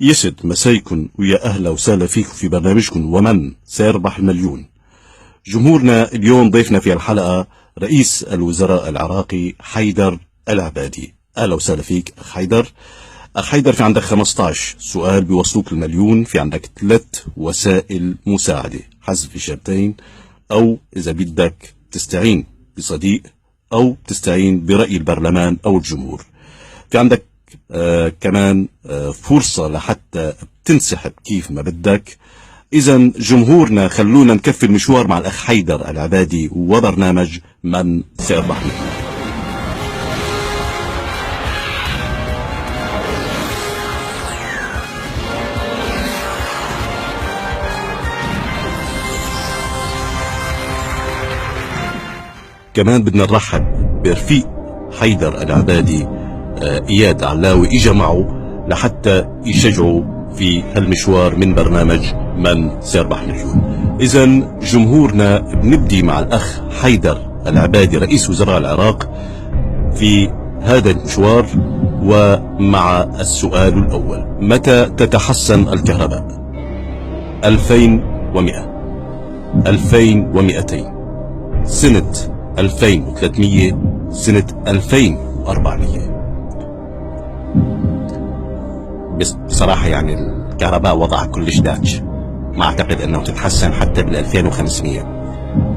يسعد مسايكم ويا أهلا وسهلا فيكم في برنامجكم ومن سيربح المليون. جمهورنا اليوم ضيفنا في الحلقة رئيس الوزراء العراقي حيدر العبادي. أهلا وسهلا فيك أخ حيدر. أخ حيدر، في عندك 15 سؤال بيوصلوك المليون، في عندك 3 وسائل مساعدة، حذف إجابتين، أو إذا بدك تستعين بصديق أو تستعين برأي البرلمان أو الجمهور. في عندك كمان فرصة لحتى تنسحب كيف ما بدك. إذا جمهورنا خلونا نكفي المشوار مع الأخ حيدر العبادي وبرنامج من سيربح المليون. كمان بدنا نرحب برفيق حيدر العبادي إياد علاوي، إجا معه لحتى يشجعوا في هالمشوار من برنامج من سيربح مليون. إذا جمهورنا بنبدي مع الأخ حيدر العبادي رئيس وزراء العراق في هذا المشوار، ومع السؤال الأول: متى تتحسن الكهرباء؟ 2100، 2200، سنة 2300، سنة 2400؟ بصراحة يعني الكهرباء وضعها كلش داج، ما أعتقد أنه تتحسن حتى بال 2500،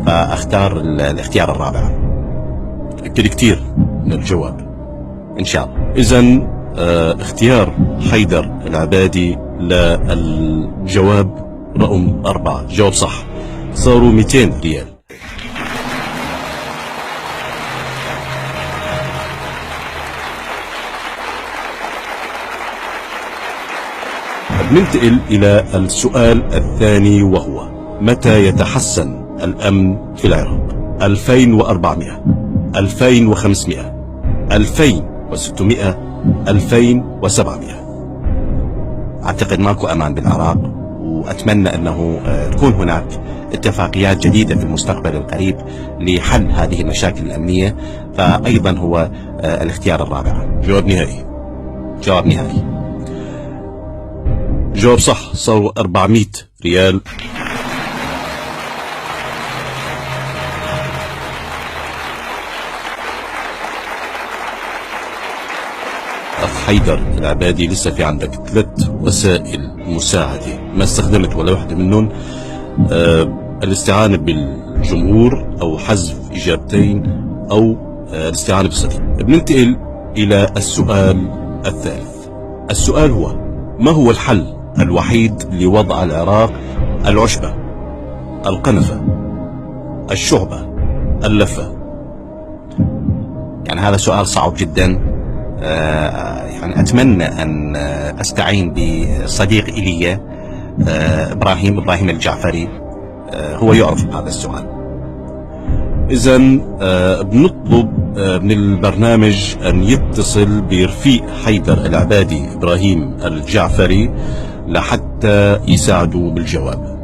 فأختار الاختيار الرابع. أكد كتير من الجواب إن شاء الله. إذن اختيار حيدر العبادي للجواب رقم 4 جواب صح، صاروا 200 ريال. ننتقل إلى السؤال الثاني، وهو: متى يتحسن الأمن في العراق؟ 2400، 2500، 2600، 2700؟ أعتقد ماكو أمان بالعراق، وأتمنى أنه تكون هناك اتفاقيات جديدة في المستقبل القريب لحل هذه المشاكل الأمنية، فأيضا هو الاختيار الرابع. جواب نهائي. جواب نهائي. جواب صح، صاروا 400 ريال. أخ حيدر العبادي، لسه في عندك 3 وسائل مساعدة ما استخدمت ولا واحدة منهم: الاستعانة بالجمهور، أو حذف إجابتين، أو الاستعانة بالصديق. بننتقل إلى السؤال الثالث. السؤال هو: ما هو الحل الوحيد لوضع العراق العشبة، القنفة، الشعبة، اللفة؟ يعني هذا سؤال صعب جدا. يعني أتمنى أن أستعين بصديق إلي إبراهيم الجعفري، هو يعرف هذا السؤال. إذن بنطلب من البرنامج أن يتصل برفيق حيدر العبادي إبراهيم الجعفري لحتى يساعدوا بالجواب.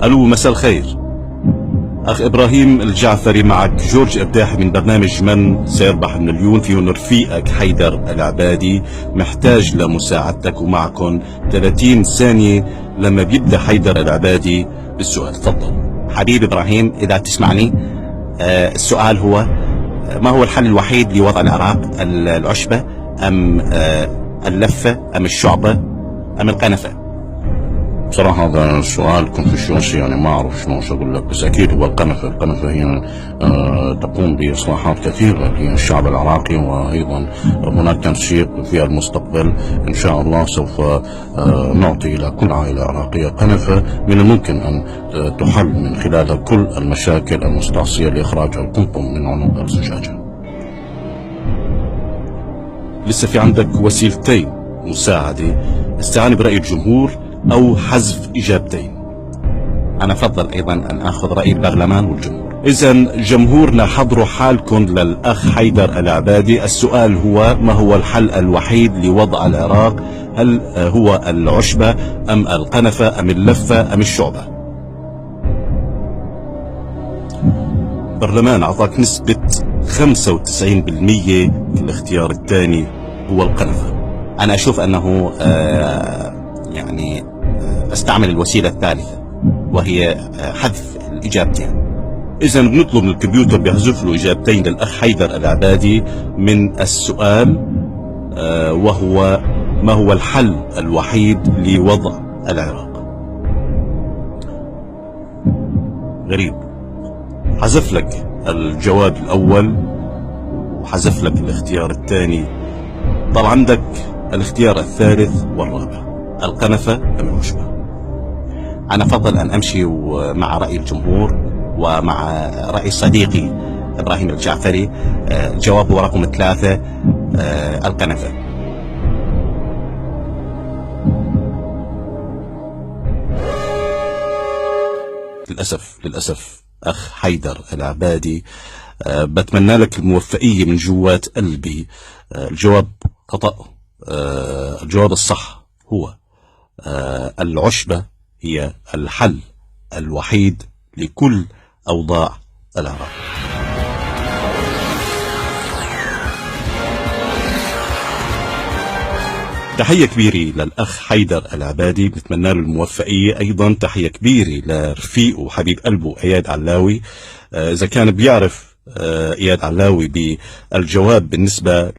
ألو، مساء الخير أخ إبراهيم الجعفري، معك جورج إبداحي من برنامج من سيربح المليون، فيه رفيقك حيدر العبادي محتاج لمساعدتك، ومعكم 30 ثانية لما بيبدأ حيدر العبادي بالسؤال. تفضل حبيب إبراهيم، إذا تسمعني. السؤال هو: ما هو الحل الوحيد لوضع العراق العشبة، أم اللفة، أم الشعبة، أم القنفة؟ بصراحة هذا السؤال كونفوشيوسي، يعني ما أعرف شنو أقول لك، بس أكيد هو القنفة. القنفة هي تقوم بإصلاحات كثيرة للشعب العراقي، وأيضا هناك تنسيق في المستقبل إن شاء الله. سوف نعطي إلى كل عائلة عراقية قنفة من الممكن أن تحل من خلالها كل المشاكل المستعصية لإخراج القمقم من عنق الزجاجة. لسه في عندك وسيلتين مساعدة: استعانة برأي الجمهور، أو حذف إجابتين. أنا أفضل أيضا أن أخذ رأي البرلمان والجمهور. إذا جمهورنا حضروا حالكم للأخ حيدر العبادي. السؤال هو: ما هو الحل الوحيد لوضع العراق؟ هل هو العشبة أم القنفة أم اللفة أم الشعبة؟ البرلمان أعطاك نسبة 95%. الاختيار الثاني هو القنفة. أنا أشوف أنه أستعمل الوسيلة الثالثة وهي حذف الإجابتين. إذا بنطلب من الكمبيوتر بيحذف له إجابتين للأخ حيدر العبادي من السؤال، وهو: ما هو الحل الوحيد لوضع العراق؟ غريب، حذف لك الجواب الأول وحذف لك الاختيار الثاني. طبعا عندك الاختيار الثالث والرابع: القنفة أم العشبة. أنا أفضل أن أمشي مع رأي الجمهور ومع رأي صديقي إبراهيم الجعفري. الجواب هو رقم 3، القنفة. للأسف أخ حيدر العبادي، بتمنى لك الموفقية من جوات قلبي. الجواب خطأ. الجواب الصح هو العشبة هي الحل الوحيد لكل أوضاع العراق. تحية كبيرة للأخ حيدر العبادي، بنتمنى له الموفقية. أيضا تحية كبيرة لرفيقه وحبيب قلبه إياد علاوي. إذا كان بيعرف إياد علاوي بالجواب بالنسبة